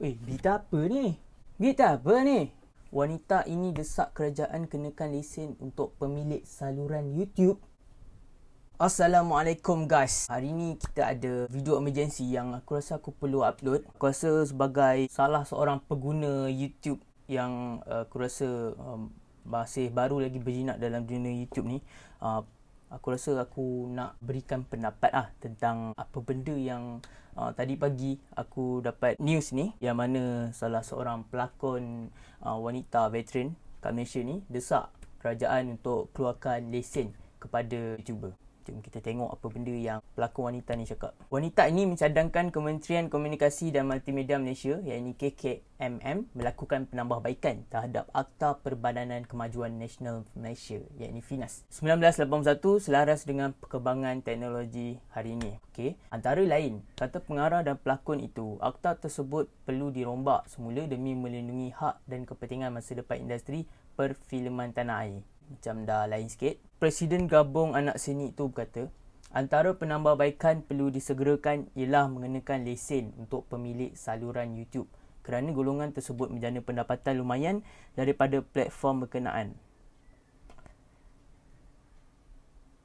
Berita apa ni? Berita apa ni? Wanita ini desak kerajaan kenakan lesen untuk pemilik saluran YouTube. Assalamualaikum guys. Hari ni kita ada video emergency yang aku rasa aku perlu upload. Aku rasa sebagai salah seorang pengguna YouTube yang aku rasa masih baru lagi berjinak dalam dunia YouTube ni, aku rasa aku nak berikan pendapat tentang apa benda yang tadi pagi aku dapat news ni, yang mana salah seorang pelakon wanita veteran kat Malaysia ni desak kerajaan untuk keluarkan lesen kepada YouTuber. Jom kita tengok apa benda yang pelakon wanita ni cakap. Wanita ini mencadangkan Kementerian Komunikasi dan Multimedia Malaysia, iaitu KKMM, melakukan penambahbaikan terhadap Akta Perbadanan Kemajuan Nasional Malaysia, iaitu FINAS 1981 selaras dengan perkembangan teknologi hari ini. Antara lain, kata pengarah dan pelakon itu, akta tersebut perlu dirombak semula demi melindungi hak dan kepentingan masa depan industri perfilman tanah air. Macam dah lain sikit. Presiden Gabung Anak Seni itu berkata, antara penambahbaikan perlu disegerakan ialah mengenakan lesen untuk pemilik saluran YouTube kerana golongan tersebut menjana pendapatan lumayan daripada platform berkenaan.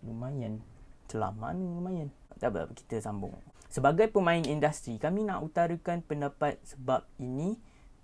Lumayan? Celah mana lumayan? Tak apa, kita sambung. Sebagai pemain industri, kami nak utarakan pendapat sebab ini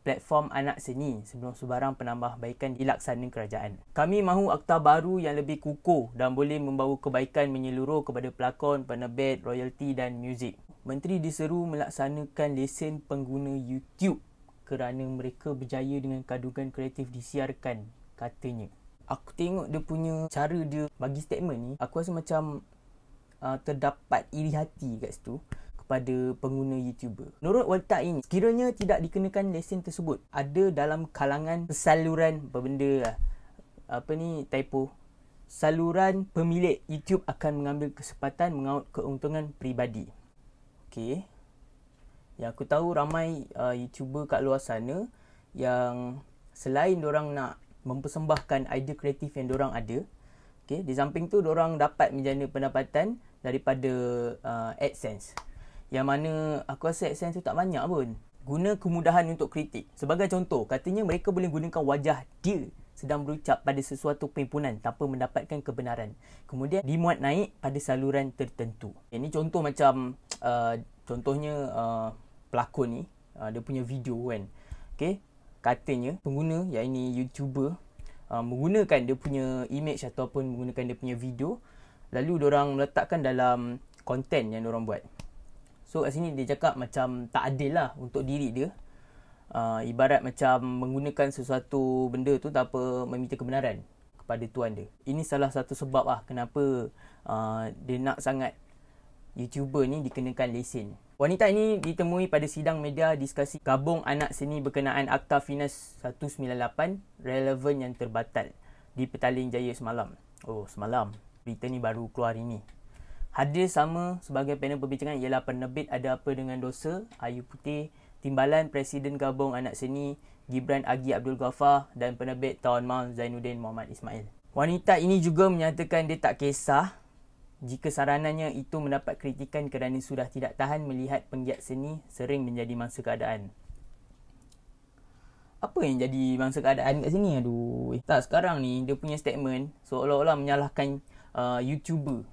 platform anak seni sebelum sebarang penambahbaikan dilaksanakan kerajaan. Kami mahu akta baru yang lebih kukuh dan boleh membawa kebaikan menyeluruh kepada pelakon, penerbit, royalti dan muzik. Menteri diseru melaksanakan lesen pengguna YouTube kerana mereka berjaya dengan kandungan kreatif disiarkan, katanya. Aku tengok dia punya cara dia bagi statement ni, aku rasa macam terdapat iri hati kat situ kepada pengguna YouTuber. Menurut wanita ini, sekiranya tidak dikenakan lesen tersebut, ada dalam kalangan saluran typo. Saluran pemilik YouTube akan mengambil kesempatan mengaut keuntungan peribadi. Yang aku tahu ramai YouTuber kat luar sana yang selain diorang nak mempersembahkan idea kreatif yang diorang ada, di samping tu diorang dapat menjana pendapatan daripada AdSense. Yang mana aku rasa AdSense tu tak banyak pun. Guna kemudahan untuk kritik. Sebagai contoh, katanya mereka boleh gunakan wajah dia sedang berucap pada sesuatu perhimpunan tanpa mendapatkan kebenaran. Kemudian dimuat naik pada saluran tertentu. Ini contoh macam, contohnya pelakon ni, dia punya video kan. Katanya pengguna, iaitu YouTuber, menggunakan dia punya image ataupun menggunakan dia punya video, lalu diorang meletakkan dalam konten yang diorang buat. So kat sini dia cakap macam tak adil lah untuk diri dia. Ibarat macam menggunakan sesuatu benda tu tanpa meminta kebenaran kepada tuan dia. Ini salah satu sebab kenapa dia nak sangat YouTuber ni dikenakan lesen. Wanita ini ditemui pada sidang media diskusi Gabung Anak Seni berkenaan Akta FINAS 198 relevan yang terbatal di Petaling Jaya semalam. Semalam. Berita ni baru keluar hari ni. Hadir sama sebagai panel perbincangan ialah penerbit Ada Apa Dengan Dosa, Ayu Putih, Timbalan Presiden Gabung Anak Seni, Gibran Agi Abdul Ghaffar dan penerbit Tawan Mal Zainuddin Muhammad Ismail. Wanita ini juga menyatakan dia tak kisah jika saranannya itu mendapat kritikan kerana sudah tidak tahan melihat penggiat seni sering menjadi mangsa keadaan. Apa yang jadi mangsa keadaan kat sini? Tak, sekarang ni dia punya statement seolah-olah menyalahkan YouTuber.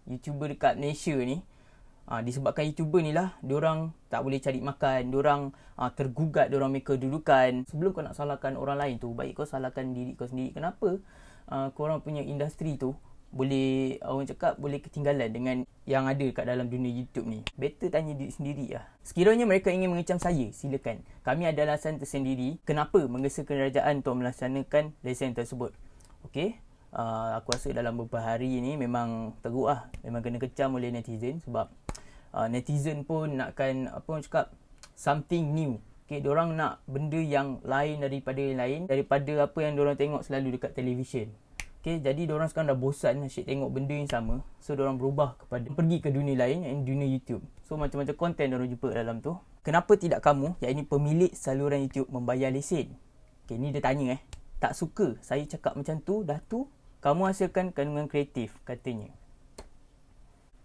YouTuber dekat Malaysia ni, disebabkan YouTuber ni lah diorang tak boleh cari makan, diorang tergugat diorang punya kedudukan. Sebelum kau nak salahkan orang lain tu, baik kau salahkan diri kau sendiri. Kenapa korang punya industri tu boleh, orang cakap, boleh ketinggalan dengan yang ada kat dalam dunia YouTube ni? Better tanya diri sendiri lah. Sekiranya mereka ingin mengecam saya, silakan. Kami ada alasan tersendiri kenapa menggesa kerajaan untuk melaksanakan lesen tersebut. Aku rasa dalam beberapa hari ni memang teruk lah. Memang kena kecam oleh netizen sebab netizen pun nakkan something new. Diorang nak benda yang lain daripada yang lain, daripada apa yang diorang tengok selalu dekat televisyen. Jadi diorang sekarang dah bosan asyik tengok benda yang sama. So diorang berubah kepada pergi ke dunia lain, iaitu dunia YouTube. So macam-macam konten diorang jumpa dalam tu. Kenapa tidak kamu, iaitu pemilik saluran YouTube, membayar lesen? Ni dia tanya tak suka saya cakap macam tu, dah tu kamu hasilkan kandungan kreatif, katanya.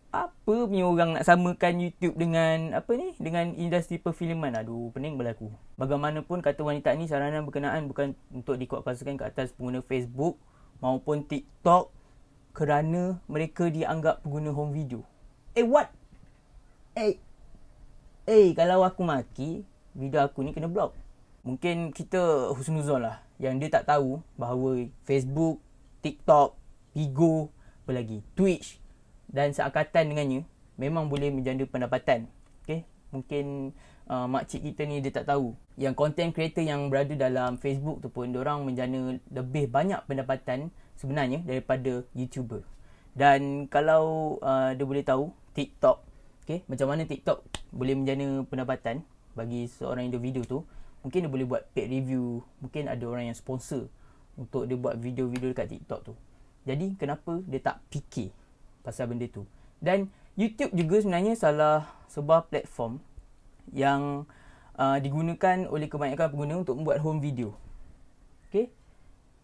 Apa punya orang nak samakan YouTube dengan dengan industri perfilman? Aduh, pening berlaku. Bagaimanapun kata wanita ni, saranan berkenaan bukan untuk dikuatkuasakan ke atas pengguna Facebook maupun TikTok kerana mereka dianggap pengguna home video. What? Kalau aku maki, video aku ni kena block. Mungkin kita husnuzon lah yang dia tak tahu bahawa Facebook, TikTok, Bigo, apa lagi, Twitch dan seangkatan dengannya memang boleh menjana pendapatan. Okay? Mungkin makcik kita ni dia tak tahu yang content creator yang berada dalam Facebook tu pun diorang menjana lebih banyak pendapatan sebenarnya daripada YouTuber. Dan kalau dia boleh tahu TikTok, okay, macam mana TikTok boleh menjana pendapatan bagi seorang individu tu, mungkin dia boleh buat paid review, mungkin ada orang yang sponsor untuk dia buat video-video dekat TikTok tu. Jadi kenapa dia tak fikir pasal benda tu? Dan YouTube juga sebenarnya salah sebuah platform yang digunakan oleh kebanyakan pengguna untuk membuat home video. Okay?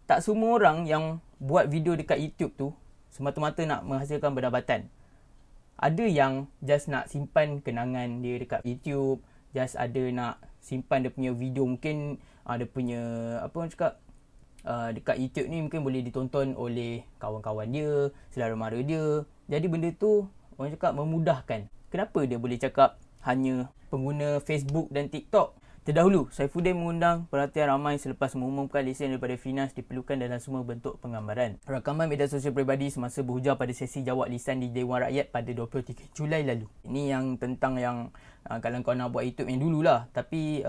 Tak semua orang yang buat video dekat YouTube tu semata-mata nak menghasilkan pendapatan. Ada yang just nak simpan kenangan dia dekat YouTube, just ada nak simpan dia punya video, mungkin dia punya apa orang cakap, dekat YouTube ni mungkin boleh ditonton oleh kawan-kawan dia, saudara mara dia. Jadi benda tu orang cakap memudahkan. Kenapa dia boleh cakap hanya pengguna Facebook dan TikTok? Terdahulu, Saifuddin mengundang perhatian ramai selepas mengumumkan lesen daripada Finas diperlukan dalam semua bentuk penggambaran. Rakaman media sosial peribadi semasa berhujah pada sesi jawab lisan di Dewan Rakyat pada 23 Julai lalu. Ini yang tentang yang kalau kau nak buat YouTube yang dululah. Tapi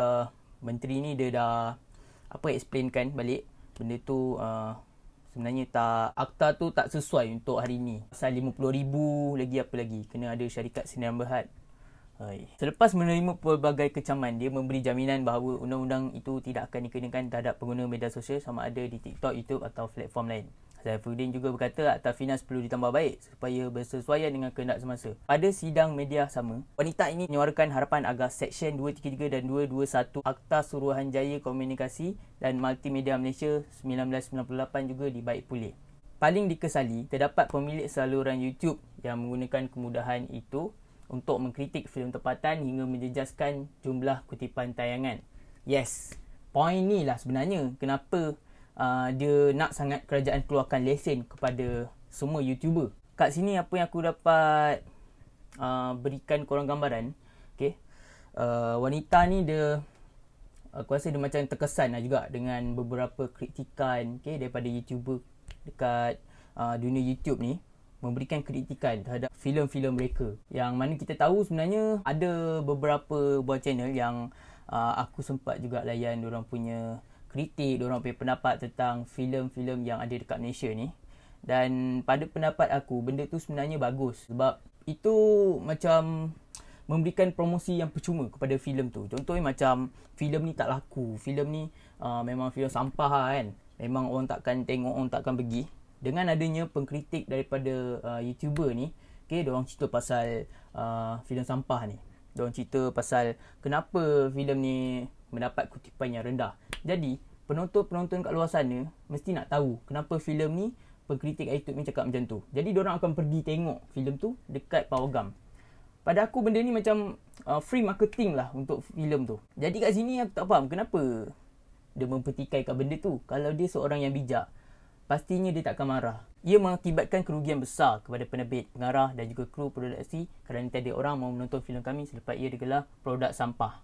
menteri ni dia dah explainkan balik benda tu sebenarnya akta tu tak sesuai untuk hari ni. Pasal 50,000 lagi apa lagi, kena ada syarikat sendirian berhad. Selepas menerima pelbagai kecaman, dia memberi jaminan bahawa undang-undang itu tidak akan dikenakan terhadap pengguna media sosial sama ada di TikTok, YouTube atau platform lain. Saifuddin juga berkata Akta Finas perlu ditambah baik supaya bersesuaian dengan kehendak semasa. Pada sidang media sama, wanita ini menyuarakan harapan agar Seksyen 233 dan 221 Akta Suruhanjaya Komunikasi dan Multimedia Malaysia 1998 juga dibaik pulih. Paling dikesali, terdapat pemilik saluran YouTube yang menggunakan kemudahan itu untuk mengkritik filem tempatan hingga menjejaskan jumlah kutipan tayangan. Yes, point ni lah sebenarnya kenapa dia nak sangat kerajaan keluarkan lesen kepada semua YouTuber. Kat sini apa yang aku dapat berikan korang gambaran, okay? Wanita ni dia, aku rasa dia macam terkesan lah juga dengan beberapa kritikan, okay, daripada YouTuber dekat dunia YouTube ni, memberikan kritikan terhadap filem-filem mereka. Yang mana kita tahu sebenarnya ada beberapa buah channel yang aku sempat juga layan diorang punya kritik, diorang punya pendapat tentang filem-filem yang ada dekat Malaysia ni. Dan pada pendapat aku, benda tu sebenarnya bagus sebab itu macam memberikan promosi yang percuma kepada filem tu. Contohnya macam filem ni tak laku, filem ni memang filem sampah kan, memang orang takkan tengok, orang takkan pergi. Dengan adanya pengkritik daripada YouTuber ni, okay, diorang cerita pasal filem sampah ni. Diorang cerita pasal kenapa filem ni mendapat kutipan yang rendah. Jadi, penonton-penonton kat luar sana mesti nak tahu kenapa filem ni, pengkritik YouTube ni cakap macam tu. Jadi, diorang akan pergi tengok filem tu dekat Pawagam. Pada aku, benda ni macam free marketing lah untuk filem tu. Jadi, kat sini aku tak faham kenapa dia mempertikaikan benda tu. Kalau dia seorang yang bijak, pastinya dia tak akan marah. Ia mengakibatkan kerugian besar kepada penerbit, pengarah dan juga kru produksi kerana tiada orang mahu menonton filem kami selepas ia digelar produk sampah.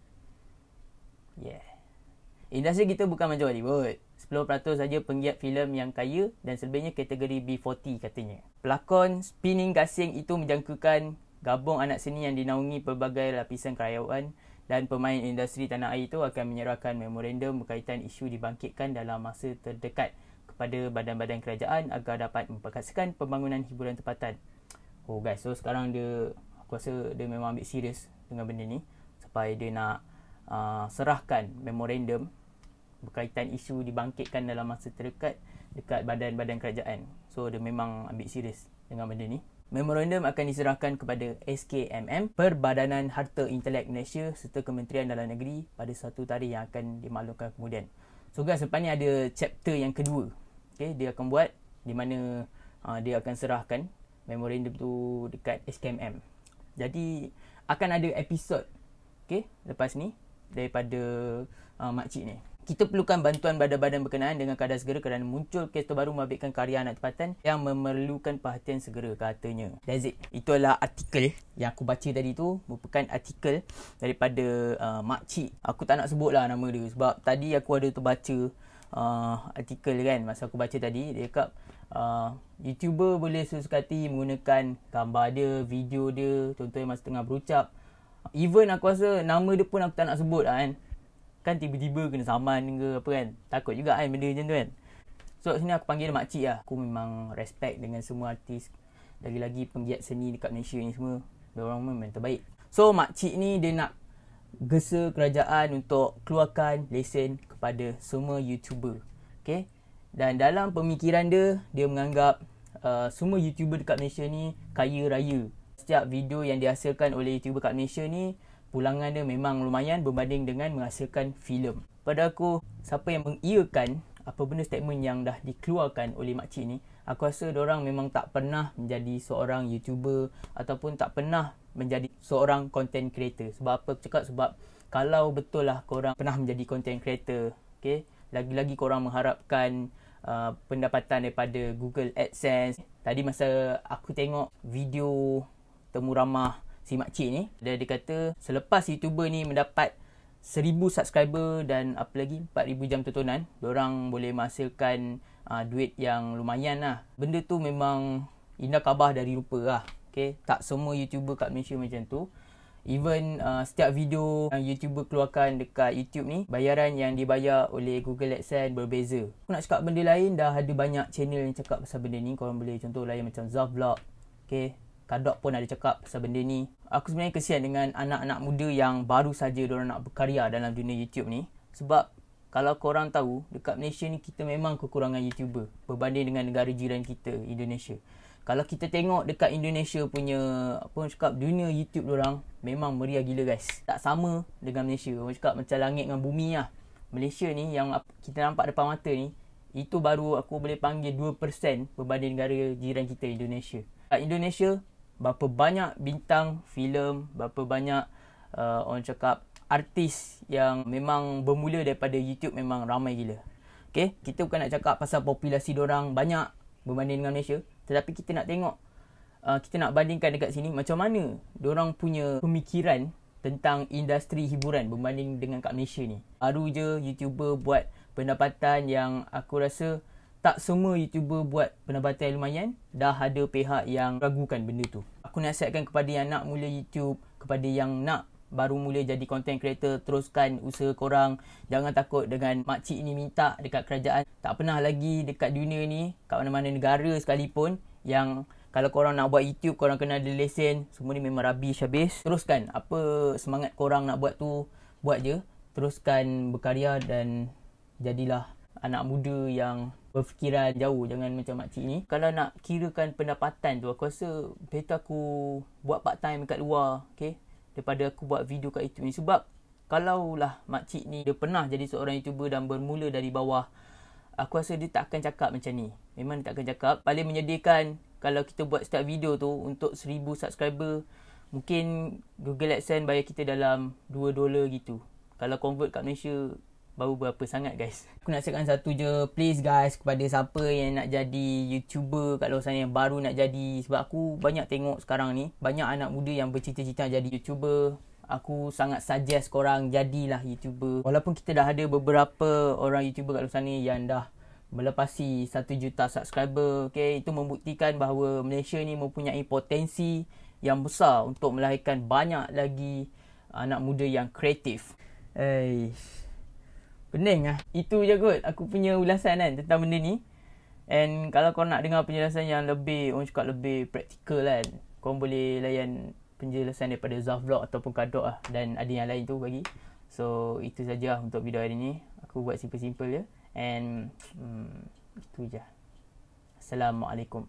Yeah. Industri kita bukan macam Hollywood. 10% saja penggiat filem yang kaya dan selebihnya kategori B40 katanya. Pelakon Spinning Gasing itu menjangkakan gabung anak seni yang dinaungi pelbagai lapisan kerajaan dan pemain industri tanah air itu akan menyerahkan memorandum berkaitan isu dibangkitkan dalam masa terdekat kepada badan-badan kerajaan agar dapat memperkasakan pembangunan hiburan tempatan. Oh guys, so sekarang aku rasa dia memang ambil serius dengan benda ni sampai dia nak serahkan memorandum berkaitan isu dibangkitkan dalam masa terdekat dekat badan-badan kerajaan. So dia memang ambil serius dengan benda ni. Memorandum akan diserahkan kepada SKMM, Perbadanan Harta Intelek Malaysia serta Kementerian Dalam Negeri pada satu tarikh yang akan dimaklumkan kemudian. So guys, lepas ni ada chapter yang kedua. Okay, dia akan buat di mana dia akan serahkan memorandum tu dekat SKMM. Jadi akan ada episod lepas ni daripada makcik ni. Kita perlukan bantuan badan-badan berkenaan dengan keadaan segera kerana muncul kes terbaru membabitkan karya anak tempatan yang memerlukan perhatian segera, katanya. That's it. Itu adalah artikel yang aku baca tadi tu, merupakan artikel daripada makcik. Aku tak nak sebut lah nama dia sebab tadi aku ada terbaca artikel kan. Masa aku baca tadi, dia cakap YouTuber boleh sesuka hati menggunakan gambar dia, video dia, contohnya masa tengah berucap. Even aku rasa nama dia pun aku tak nak sebut lah kan tiba-tiba kena saman ke apa kan. Takut juga kan benda macam tu kan. So sini aku panggil makcik lah. Aku memang respect dengan semua artis, lagi-lagi penggiat seni dekat Malaysia ni semua. Diorang memang terbaik. So makcik ni dia nak gesa kerajaan untuk keluarkan lesen kepada semua YouTuber. Okay. Dan dalam pemikiran dia, dia menganggap semua YouTuber dekat Malaysia ni kaya raya. Setiap video yang dihasilkan oleh YouTuber kat Malaysia ni, pulangan dia memang lumayan berbanding dengan menghasilkan filem. Pada aku, siapa yang mengiyakan apa benda statement yang dah dikeluarkan oleh makcik ni, aku rasa diorang memang tak pernah menjadi seorang YouTuber ataupun tak pernah menjadi seorang content creator. Sebab apa aku cakap? Sebab kalau betul lah korang pernah menjadi content creator, okay, lagi-lagi korang mengharapkan pendapatan daripada Google AdSense. Tadi masa aku tengok video temu ramah si makcik ni, dia kata selepas YouTuber ni mendapat 1000 subscriber dan apa lagi 4000 jam tontonan, diorang boleh menghasilkan duit yang lumayan lah. Benda tu memang indah khabar dari rupa lah. Okay? Tak semua YouTuber kat Malaysia macam tu. Even setiap video yang YouTuber keluarkan dekat YouTube ni, bayaran yang dibayar oleh Google AdSense berbeza. Aku nak cakap benda lain, dah ada banyak channel yang cakap pasal benda ni. Korang boleh contoh lain macam Zavlog, okay, Kadok pun ada cakap pasal benda ni. Aku sebenarnya kesian dengan anak-anak muda yang baru saja diorang nak berkarya dalam dunia YouTube ni. Sebab kalau korang tahu, dekat Malaysia ni kita memang kekurangan YouTuber berbanding dengan negara jiran kita, Indonesia. Kalau kita tengok dekat Indonesia punya dunia YouTube diorang memang meriah gila guys. Tak sama dengan Malaysia. Orang cakap macam langit dengan bumi lah. Malaysia ni yang kita nampak depan mata ni, itu baru aku boleh panggil 2% berbanding negara jiran kita, Indonesia. Indonesia, berapa banyak bintang filem, berapa banyak orang cakap artis yang memang bermula daripada YouTube memang ramai gila. Okay? Kita bukan nak cakap pasal populasi diorang banyak berbanding dengan Malaysia, tetapi kita nak tengok, kita nak bandingkan dekat sini macam mana diorang punya pemikiran tentang industri hiburan berbanding dengan kat Malaysia ni. Baru je YouTuber buat pendapatan yang aku rasa tak semua YouTuber buat pendapatan yang lumayan, dah ada pihak yang ragukan benda tu. Aku nasihatkan kepada yang nak mula YouTube, kepada yang nak baru mula jadi content creator, teruskan usaha korang. Jangan takut dengan makcik ni minta dekat kerajaan. Tak pernah lagi dekat dunia ni, kat mana-mana negara sekalipun, yang kalau korang nak buat YouTube, korang kena ada lesen. Semua ni memang rubbish habis. Teruskan apa semangat korang nak buat tu, buat je. Teruskan berkarya dan jadilah anak muda yang berfikiran jauh. Jangan macam makcik ni. Kalau nak kirakan pendapatan tu, aku rasa better aku buat part time dekat luar, okay, daripada aku buat video kat YouTube ni. Sebab kalaulah makcik ni dia pernah jadi seorang YouTuber dan bermula dari bawah, aku rasa dia tak akan cakap macam ni. Memang dia tak akan cakap. Paling menyedihkan kalau kita buat setiap video tu untuk 1000 subscriber, mungkin Google AdSense bayar kita dalam $2 gitu. Kalau convert kat Malaysia, baru berapa sangat guys. Aku nak cakap satu je, please guys, kepada siapa yang nak jadi YouTuber kat luar sana, yang baru nak jadi. Sebab aku banyak tengok sekarang ni, banyak anak muda yang bercita-cita jadi YouTuber. Aku sangat suggest korang jadilah YouTuber. Walaupun kita dah ada beberapa orang YouTuber kat luar sana yang dah melepasi 1 juta subscriber, okay, itu membuktikan bahawa Malaysia ni mempunyai potensi yang besar untuk melahirkan banyak lagi anak muda yang kreatif. Pening lah. Itu je kot aku punya ulasan kan tentang benda ni. And kalau korang nak dengar penjelasan yang lebih, orang cakap lebih praktikal kan, korang boleh layan penjelasan daripada Zavlog ataupun Kadok lah. Dan ada yang lain tu bagi. So itu saja untuk video hari ni. Aku buat simple-simple je. And itu je. Assalamualaikum.